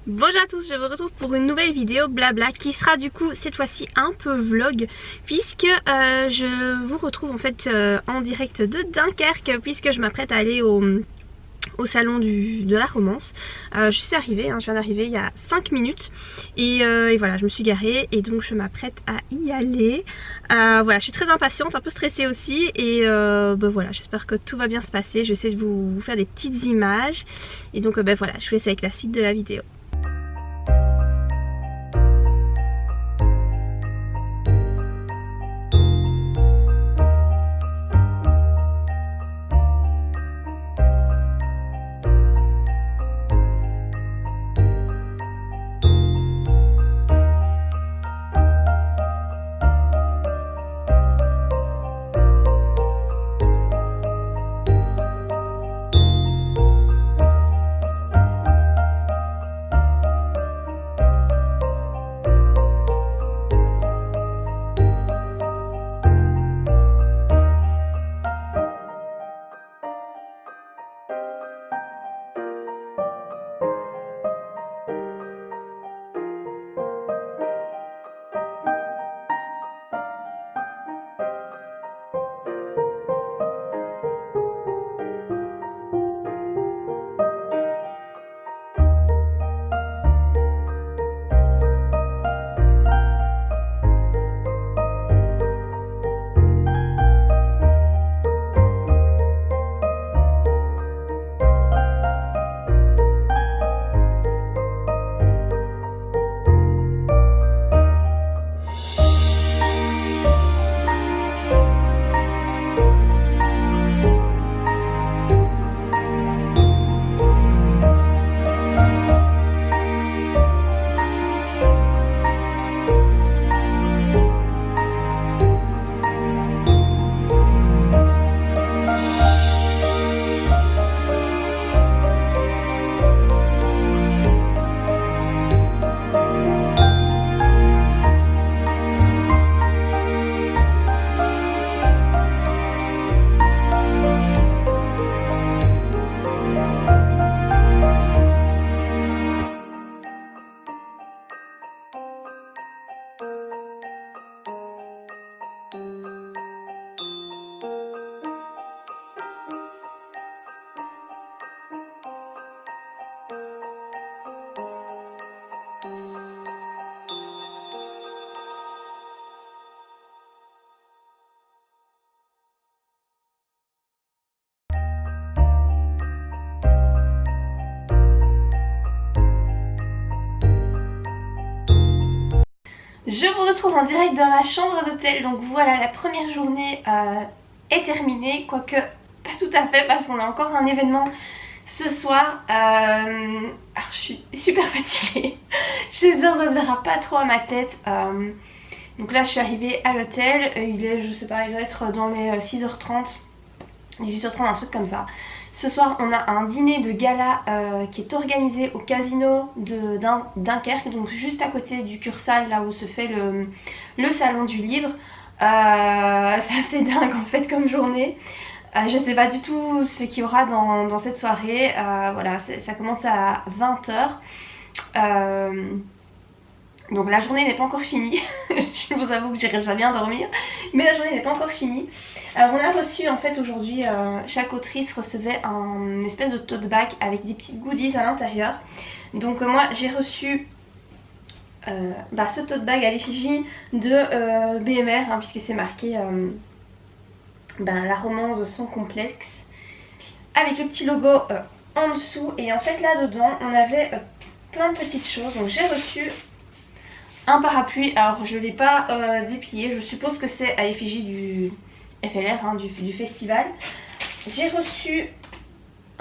Bonjour à tous, je vous retrouve pour une nouvelle vidéo blabla qui sera du coup cette fois-ci un peu vlog puisque je vous retrouve en fait en direct de Dunkerque puisque je m'apprête à aller au salon de la romance. Je suis arrivée, je viens d'arriver il y a 5 minutes et voilà, je me suis garée et donc je m'apprête à y aller. Voilà, je suis très impatiente, un peu stressée aussi et voilà, j'espère que tout va bien se passer. Je vais essayer de vous faire des petites images et donc voilà, je vous laisse avec la suite de la vidéo. Je vous retrouve en direct dans ma chambre d'hôtel, donc voilà, la première journée est terminée, quoique pas tout à fait parce qu'on a encore un événement ce soir. Alors je suis super fatiguée, j'espère que ça ne se verra pas trop à ma tête. Donc là je suis arrivée à l'hôtel, il est, je sais pas, il doit être dans les 6h30, 18h30, un truc comme ça. Ce soir on a un dîner de gala qui est organisé au casino de Dunkerque, donc juste à côté du Cursal, là où se fait le salon du livre. C'est assez dingue en fait comme journée. Je sais pas du tout ce qu'il y aura dans cette soirée. Voilà, ça commence à 20h. Donc la journée n'est pas encore finie. Je vous avoue que j'irai jamais bien dormir, mais la journée n'est pas encore finie. Alors on a reçu en fait aujourd'hui, chaque autrice recevait un espèce de tote bag avec des petites goodies à l'intérieur. Donc moi j'ai reçu ce tote bag à l'effigie de BMR, puisque c'est marqué la romance sans complexe, avec le petit logo en dessous. Et en fait là dedans on avait plein de petites choses. Donc j'ai reçu un parapluie, alors je ne l'ai pas déplié, je suppose que c'est à l'effigie du FLR, du festival. J'ai reçu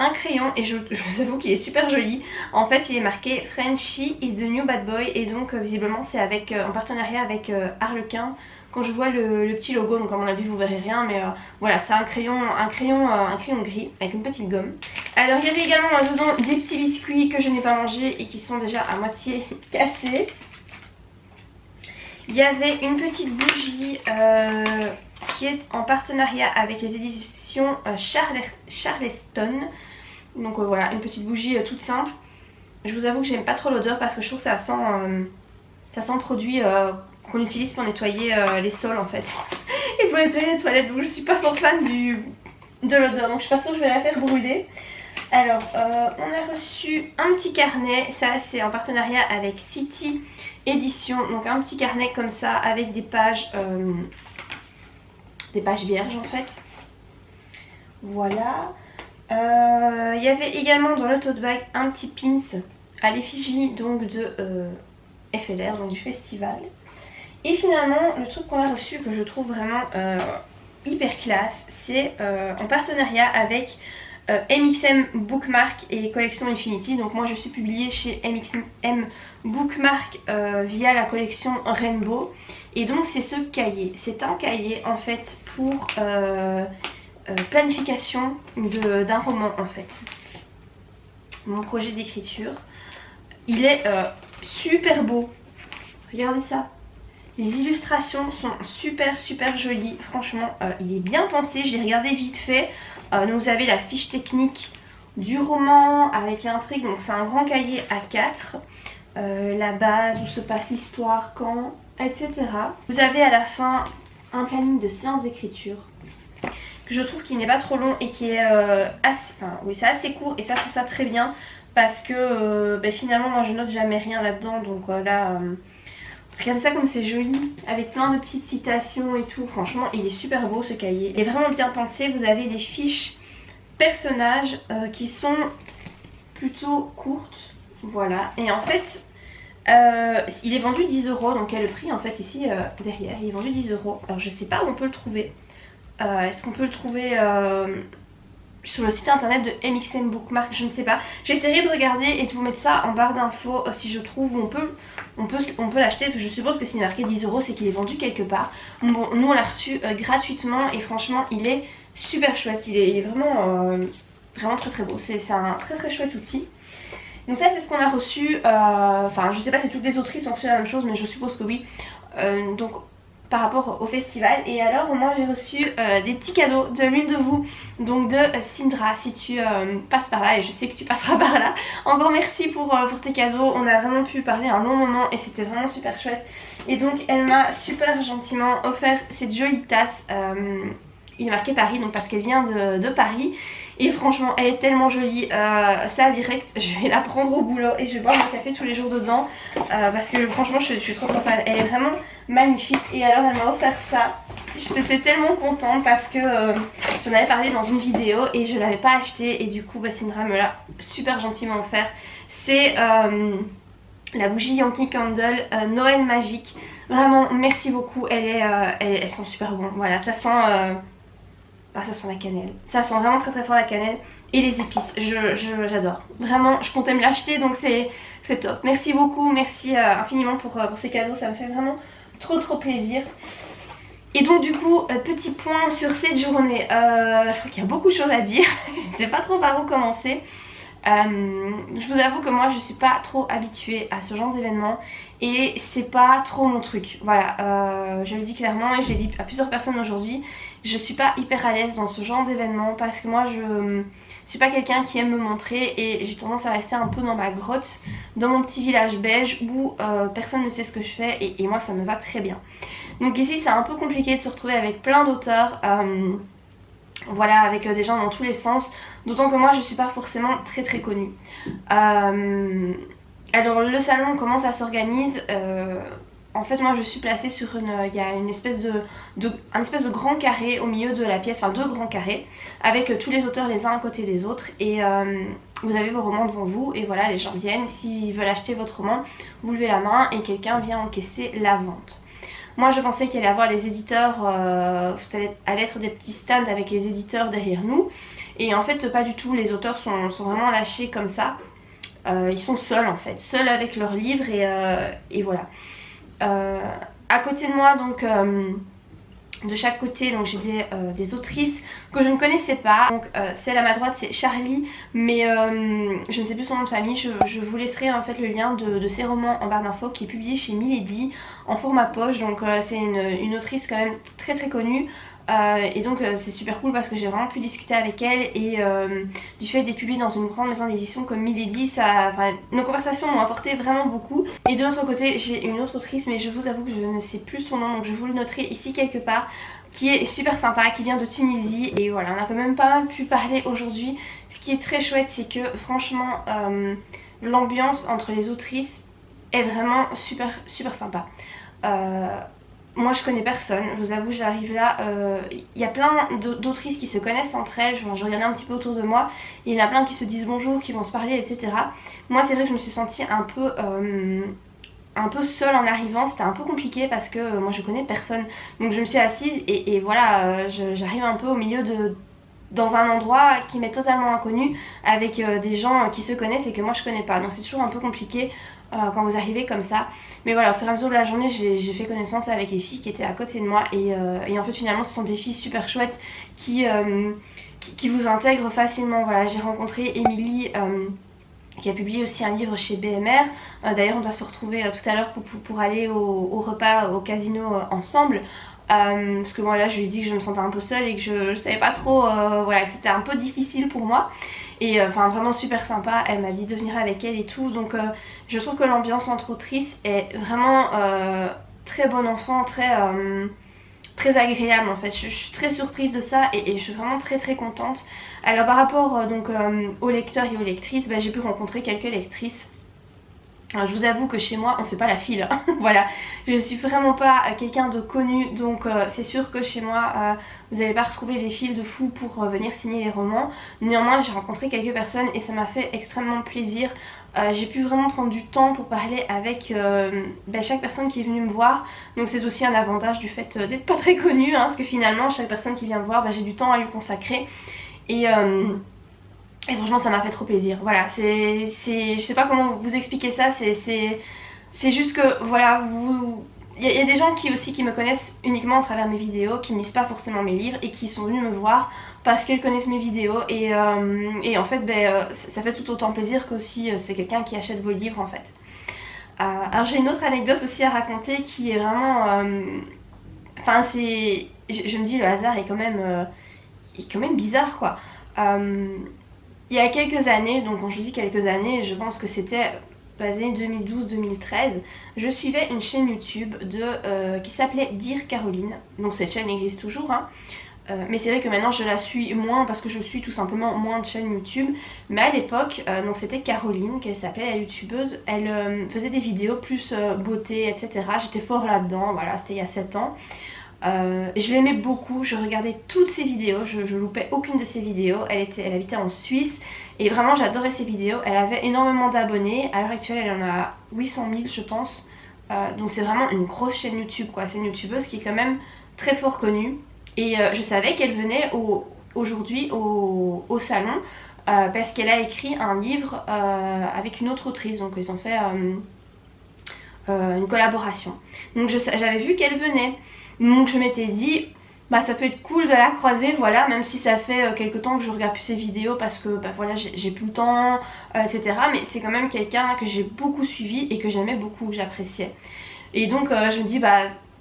un crayon et je vous avoue qu'il est super joli. En fait il est marqué Frenchy is the new bad boy et donc visiblement c'est avec en partenariat avec Harlequin. Quand je vois le petit logo, donc à mon avis vous verrez rien, mais voilà, c'est un crayon gris avec une petite gomme. Alors il y avait également dedans des petits biscuits que je n'ai pas mangés et qui sont déjà à moitié cassés. Il y avait une petite bougie qui est en partenariat avec les éditions Charleston. Donc voilà, une petite bougie toute simple. Je vous avoue que j'aime pas trop l'odeur parce que je trouve que ça sent le produit qu'on utilise pour nettoyer les sols en fait. Et pour nettoyer les toilettes, donc je suis pas fort fan de l'odeur, donc je suis pas sûre que je vais la faire brûler. Alors on a reçu un petit carnet, ça c'est en partenariat avec City Édition, donc un petit carnet comme ça avec des pages vierges en fait. Voilà. Il y avait également dans le tote bag un petit pins à l'effigie donc de FLR, donc du festival. Et finalement le truc qu'on a reçu que je trouve vraiment hyper classe, c'est en partenariat avec MXM Bookmark et Collection Infinity. Donc moi je suis publiée chez MXM Bookmark via la collection Rainbow. Et donc c'est ce cahier, c'est un cahier en fait pour planification d'un roman en fait. Mon projet d'écriture. Il est super beau. Regardez ça. Les illustrations sont super jolies. Franchement, il est bien pensé. Je l'ai regardé vite fait. Donc vous avez la fiche technique du roman avec l'intrigue. Donc c'est un grand cahier A4. La base, où se passe l'histoire, quand, etc. Vous avez à la fin un planning de séance d'écriture que je trouve qu'il n'est pas trop long et qui est c'est assez court, et ça je trouve ça très bien parce que finalement moi je note jamais rien là-dedans, donc là regardez ça comme c'est joli avec plein de petites citations et tout. Franchement il est super beau ce cahier, il est vraiment bien pensé. Vous avez des fiches personnages qui sont plutôt courtes, voilà, et en fait il est vendu 10 €, donc il y a le prix en fait ici derrière, il est vendu 10 €. Alors je sais pas où on peut le trouver. Est-ce qu'on peut le trouver sur le site internet de MXM Bookmark? Je ne sais pas. J'essaierai de regarder et de vous mettre ça en barre d'infos si je trouve où on peut l'acheter. Parce que je suppose que s'il est marqué 10 €, c'est qu'il est vendu quelque part. Bon, nous on l'a reçu gratuitement et franchement il est super chouette. Il est vraiment très beau. C'est un très chouette outil. Donc ça c'est ce qu'on a reçu. Enfin je sais pas si toutes les autrices ont reçu la même chose, mais je suppose que oui. Donc par rapport au festival. Et alors moi j'ai reçu des petits cadeaux de l'une de vous, donc de Sindra, si tu passes par là, et je sais que tu passeras par là. Encore merci pour tes cadeaux, on a vraiment pu parler un long moment et c'était vraiment super chouette. Et donc elle m'a super gentiment offert cette jolie tasse, il est marqué Paris, donc parce qu'elle vient de Paris. Et franchement elle est tellement jolie, ça direct je vais la prendre au boulot et je vais boire mon café tous les jours dedans, parce que franchement je suis trop fan. Elle est vraiment magnifique. Et alors elle m'a offert ça, j'étais tellement contente parce que j'en avais parlé dans une vidéo et je l'avais pas acheté, et du coup Sindra me l'a super gentiment offert. C'est la bougie Yankee Candle Noël magique. Vraiment merci beaucoup, elles sont super bonnes. Voilà, ça sent ça sent la cannelle. Ça sent vraiment très fort la cannelle. Et les épices, j'adore. Vraiment, je comptais me l'acheter, donc c'est top. Merci beaucoup, merci infiniment pour ces cadeaux. Ça me fait vraiment trop plaisir. Et donc du coup, petit point sur cette journée. Je crois qu'il y a beaucoup de choses à dire. Je ne sais pas trop par où commencer. Je vous avoue que moi je suis pas trop habituée à ce genre d'événement et c'est pas trop mon truc, voilà, je le dis clairement et je l'ai dit à plusieurs personnes aujourd'hui, je suis pas hyper à l'aise dans ce genre d'événement parce que moi je suis pas quelqu'un qui aime me montrer et j'ai tendance à rester un peu dans ma grotte, dans mon petit village belge où personne ne sait ce que je fais et moi ça me va très bien. Donc ici c'est un peu compliqué de se retrouver avec plein d'auteurs, voilà, avec des gens dans tous les sens, d'autant que moi je suis pas forcément très connue. Alors le salon, comment ça s'organise, en fait moi je suis placée sur il y a une espèce de grand carré au milieu de la pièce, enfin deux grands carrés, avec tous les auteurs les uns à côté des autres, et vous avez vos romans devant vous, et voilà, les gens viennent, s'ils veulent acheter votre roman, vous levez la main et quelqu'un vient encaisser la vente. Moi je pensais qu'il allait y avoir les éditeurs, ça allait être des petits stands avec les éditeurs derrière nous. Et en fait pas du tout, les auteurs sont vraiment lâchés comme ça. Ils sont seuls en fait, seuls avec leurs livres et voilà. À côté de moi donc... de chaque côté, donc j'ai des autrices que je ne connaissais pas. Donc celle à ma droite c'est Charlie, mais je ne sais plus son nom de famille. Je vous laisserai en fait le lien de ses romans en barre d'infos, qui est publié chez Milady en format poche. Donc c'est une autrice quand même très connue. Et donc c'est super cool parce que j'ai vraiment pu discuter avec elle et du fait d'être publiée dans une grande maison d'édition comme Milady, nos conversations m'ont apporté vraiment beaucoup. Et de l'autre côté j'ai une autre autrice, mais je vous avoue que je ne sais plus son nom, donc je vous le noterai ici quelque part, qui est super sympa, qui vient de Tunisie. Et voilà, on a quand même pas mal pu parler aujourd'hui. Ce qui est très chouette, c'est que franchement l'ambiance entre les autrices est vraiment super sympa. Moi je connais personne, je vous avoue, j'arrive là, il y a plein d'autrices qui se connaissent entre elles, je regardais un petit peu autour de moi, et il y en a plein qui se disent bonjour, qui vont se parler, etc. Moi c'est vrai que je me suis sentie un peu seule en arrivant, c'était un peu compliqué parce que moi je connais personne. Donc je me suis assise et voilà, j'arrive un peu au milieu dans un endroit qui m'est totalement inconnu avec des gens qui se connaissent et que moi je connais pas. Donc c'est toujours un peu compliqué quand vous arrivez comme ça. Mais voilà, au fur et à mesure de la journée j'ai fait connaissance avec les filles qui étaient à côté de moi et en fait finalement ce sont des filles super chouettes qui vous intègrent facilement. Voilà, j'ai rencontré Émilie qui a publié aussi un livre chez BMR. D'ailleurs on doit se retrouver tout à l'heure pour aller au repas au casino ensemble. Parce que moi là je lui ai dit que je me sentais un peu seule et que je savais pas trop, voilà, que c'était un peu difficile pour moi. Et enfin vraiment super sympa, elle m'a dit de venir avec elle et tout. Donc je trouve que l'ambiance entre autrices est vraiment très bon enfant, très agréable en fait. Je suis très surprise de ça et je suis vraiment très contente. Alors par rapport aux lecteurs et aux lectrices, j'ai pu rencontrer quelques lectrices. Alors, je vous avoue que chez moi on fait pas la file, voilà, je suis vraiment pas quelqu'un de connu, donc c'est sûr que chez moi vous n'allez pas retrouver des files de fous pour venir signer les romans. Néanmoins j'ai rencontré quelques personnes et ça m'a fait extrêmement plaisir. J'ai pu vraiment prendre du temps pour parler avec chaque personne qui est venue me voir, donc c'est aussi un avantage du fait d'être pas très connue, parce que finalement chaque personne qui vient me voir, j'ai du temps à lui consacrer et franchement ça m'a fait trop plaisir. Voilà, je sais pas comment vous expliquer ça, c'est juste que voilà, il y a des gens qui me connaissent uniquement à travers mes vidéos, qui ne lisent pas forcément mes livres et qui sont venus me voir parce qu'elles connaissent mes vidéos et en fait ça fait tout autant plaisir que si c'est quelqu'un qui achète vos livres en fait. Alors j'ai une autre anecdote aussi à raconter qui est vraiment... Enfin je me dis le hasard est quand même bizarre quoi. Il y a quelques années, donc quand je dis quelques années, je pense que c'était les années 2012-2013, je suivais une chaîne YouTube qui s'appelait Dire Caroline. Donc cette chaîne existe toujours, mais c'est vrai que maintenant je la suis moins parce que je suis tout simplement moins de chaînes YouTube. Mais à l'époque, donc c'était Caroline qu'elle s'appelait, la youtubeuse. Elle faisait des vidéos plus beauté, etc. J'étais fort là-dedans, voilà, c'était il y a 7 ans. Je l'aimais beaucoup, je regardais toutes ses vidéos, je loupais aucune de ses vidéos. Elle habitait en Suisse et vraiment j'adorais ses vidéos. Elle avait énormément d'abonnés, à l'heure actuelle elle en a 800 000 je pense. Donc c'est vraiment une grosse chaîne YouTube quoi. C'est une youtubeuse qui est quand même très fort connue. Et je savais qu'elle venait aujourd'hui au salon parce qu'elle a écrit un livre avec une autre autrice. Donc ils ont fait une collaboration. Donc j'avais vu qu'elle venait. Donc je m'étais dit, ça peut être cool de la croiser, voilà, même si ça fait quelque temps que je regarde plus ses vidéos parce que voilà, j'ai plus le temps, etc. Mais c'est quand même quelqu'un que j'ai beaucoup suivi et que j'aimais beaucoup, que j'appréciais. Et donc je me dis,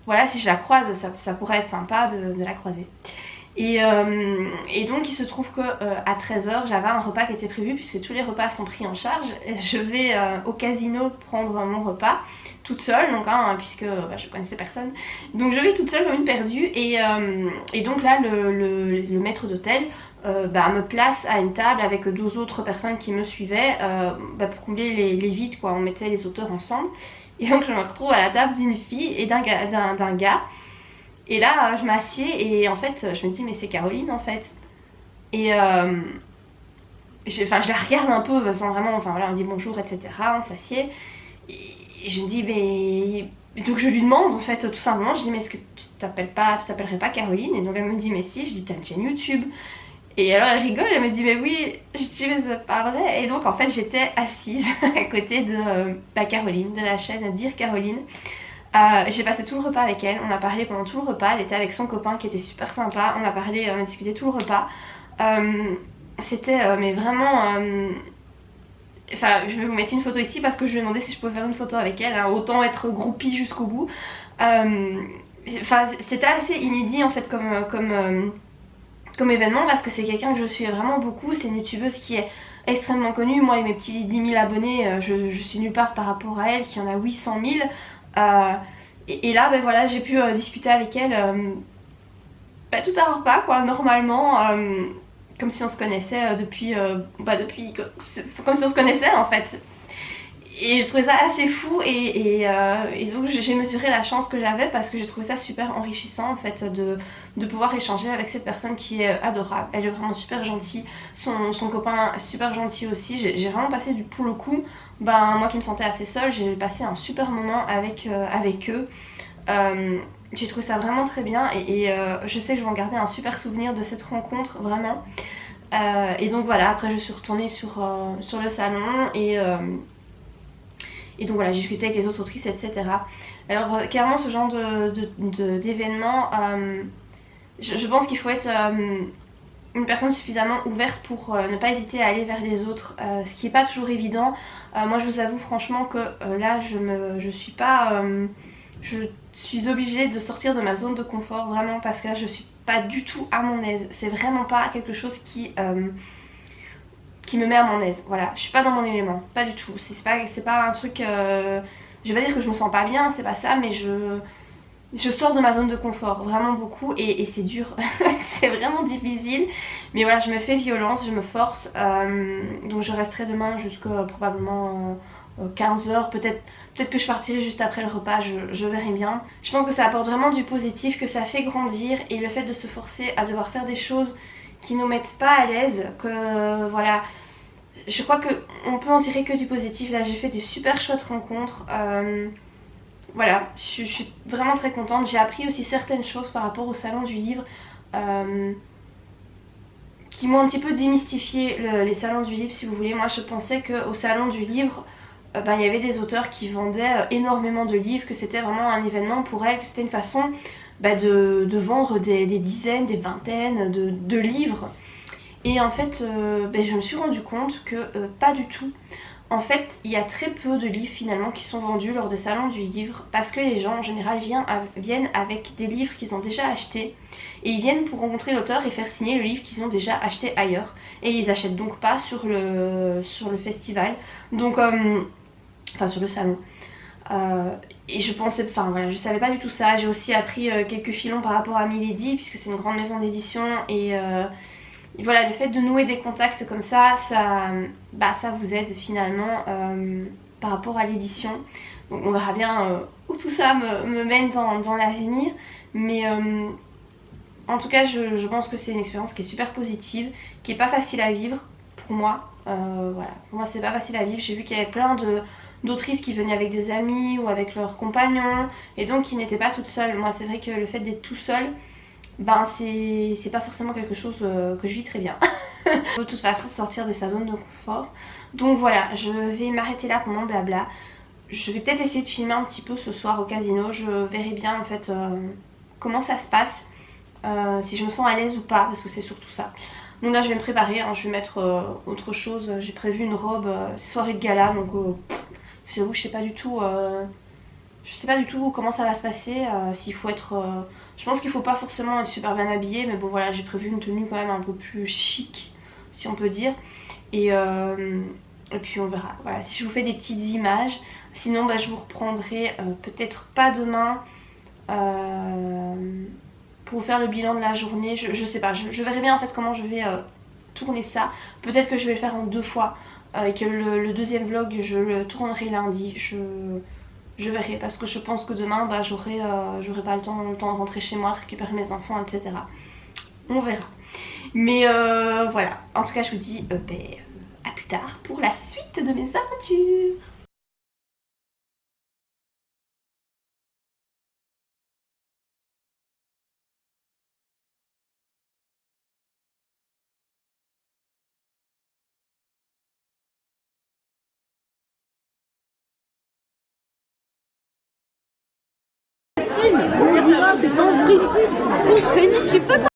voilà, si je la croise, ça pourrait être sympa de la croiser. Et donc il se trouve que à 13h j'avais un repas qui était prévu puisque tous les repas sont pris en charge. Je vais au casino prendre mon repas toute seule, donc puisque je connaissais personne, donc je vais toute seule comme une perdue et donc là le maître d'hôtel me place à une table avec 12 autres personnes qui me suivaient pour combler les vides quoi. On mettait les auteurs ensemble et donc je me retrouve à la table d'une fille et d'un gars. Et là je m'assieds et en fait je me dis mais c'est Caroline en fait. Et je la regarde un peu sans vraiment, voilà, on dit bonjour etc, on s'assied et je me dis mais... Donc je lui demande en fait tout simplement, je dis mais est-ce que tu t'appellerais pas Caroline? Et donc elle me dit mais si, je dis t'as une chaîne YouTube. Et alors elle rigole, elle me dit mais oui, je dis mais c'est pas vrai. Et donc en fait j'étais assise à côté de Caroline, de la chaîne Dire Caroline. J'ai passé tout le repas avec elle, on a parlé pendant tout le repas, elle était avec son copain qui était super sympa, on a discuté tout le repas. C'était mais vraiment... Enfin je vais vous mettre une photo ici parce que je lui ai demandé si je pouvais faire une photo avec elle, autant être groupie jusqu'au bout. enfin, c'était assez inédit en fait comme événement parce que c'est quelqu'un que je suis vraiment beaucoup. C'est une youtubeuse qui est extrêmement connue. Moi et mes petits 10 000 abonnés, je suis nulle part par rapport à elle qui en a 800 000. Et là, ben voilà, j'ai pu discuter avec elle tout à repas quoi, normalement. Comme si on se connaissait depuis comme si on se connaissait en fait. Et j'ai trouvé ça assez fou et donc j'ai mesuré la chance que j'avais parce que j'ai trouvé ça super enrichissant en fait de pouvoir échanger avec cette personne qui est adorable. Elle est vraiment super gentille, son copain super gentil aussi. J'ai vraiment passé pour le coup, moi qui me sentais assez seule, j'ai passé un super moment avec eux. J'ai trouvé ça vraiment très bien et je sais que je vais en garder un super souvenir de cette rencontre vraiment. Et donc voilà, après je suis retournée sur le salon et donc voilà, j'ai discuté avec les autres autrices, etc. Alors clairement ce genre d'événement, je pense qu'il faut être une personne suffisamment ouverte pour ne pas hésiter à aller vers les autres, ce qui n'est pas toujours évident. Moi je vous avoue franchement que là je suis pas... je suis obligée de sortir de ma zone de confort vraiment parce que là je suis pas du tout à mon aise. C'est vraiment pas quelque chose qui me met à mon aise. Voilà, je suis pas dans mon élément, pas du tout. C'est pas un truc... je vais pas dire que je me sens pas bien, c'est pas ça, mais je sors de ma zone de confort vraiment beaucoup et c'est dur. C'est vraiment difficile. Mais voilà, je me fais violence, je me force. Donc je resterai demain jusqu'à probablement 15 h. Peut-être que je partirai juste après le repas, je verrai bien. Je pense que ça apporte vraiment du positif, que ça fait grandir et le fait de se forcer à devoir faire des choses qui nous mettent pas à l'aise, que voilà, je crois qu'on peut en tirer que du positif. Là j'ai fait des super chouettes rencontres, voilà, je suis vraiment très contente. J'ai appris aussi certaines choses par rapport au salon du livre qui m'ont un petit peu démystifié les salons du livre si vous voulez. Moi je pensais qu'au salon du livre il y avait des auteurs qui vendaient énormément de livres, que c'était vraiment un événement pour elles, que c'était une façon de vendre des dizaines, des vingtaines de livres. Et en fait, je me suis rendu compte que pas du tout. En fait, il y a très peu de livres finalement qui sont vendus lors des salons du livre parce que les gens en général viennent avec des livres qu'ils ont déjà achetés et ils viennent pour rencontrer l'auteur et faire signer le livre qu'ils ont déjà acheté ailleurs et ils achètent donc pas sur le festival, donc enfin sur le salon. Et je pensais, enfin voilà, je savais pas du tout ça. J'ai aussi appris quelques filons par rapport à Milady puisque c'est une grande maison d'édition et voilà, le fait de nouer des contacts comme ça vous aide finalement par rapport à l'édition. Donc on verra bien où tout ça me mène dans l'avenir. Mais en tout cas, je pense que c'est une expérience qui est super positive, qui est pas facile à vivre pour moi. Voilà, pour moi c'est pas facile à vivre. J'ai vu qu'il y avait plein d'autrices qui venaient avec des amis ou avec leurs compagnons et donc qui n'étaient pas toutes seules. Moi c'est vrai que le fait d'être tout seul, c'est pas forcément quelque chose que je vis très bien. De toute façon sortir de sa zone de confort. Donc voilà, je vais m'arrêter là pour mon blabla. Je vais peut-être essayer de filmer un petit peu ce soir au casino. Je verrai bien en fait comment ça se passe, si je me sens à l'aise ou pas, parce que c'est surtout ça. Donc là je vais me préparer, hein, je vais mettre autre chose. J'ai prévu une robe soirée de gala, donc j'avoue je sais pas du tout comment ça va se passer, s'il faut être... je pense qu'il faut pas forcément être super bien habillé, mais bon voilà, j'ai prévu une tenue quand même un peu plus chic, si on peut dire. Et puis on verra, voilà, si je vous fais des petites images. Sinon je vous reprendrai peut-être pas demain pour vous faire le bilan de la journée. Je sais pas, je verrai bien en fait comment je vais tourner ça. Peut-être que je vais le faire en 2 fois et que le deuxième vlog je le tournerai lundi. Je verrai parce que je pense que demain j'aurai pas le temps de rentrer chez moi, de récupérer mes enfants, etc. On verra. Mais voilà, en tout cas je vous dis à plus tard pour la suite de mes aventures. C'est pas frites. Tu peux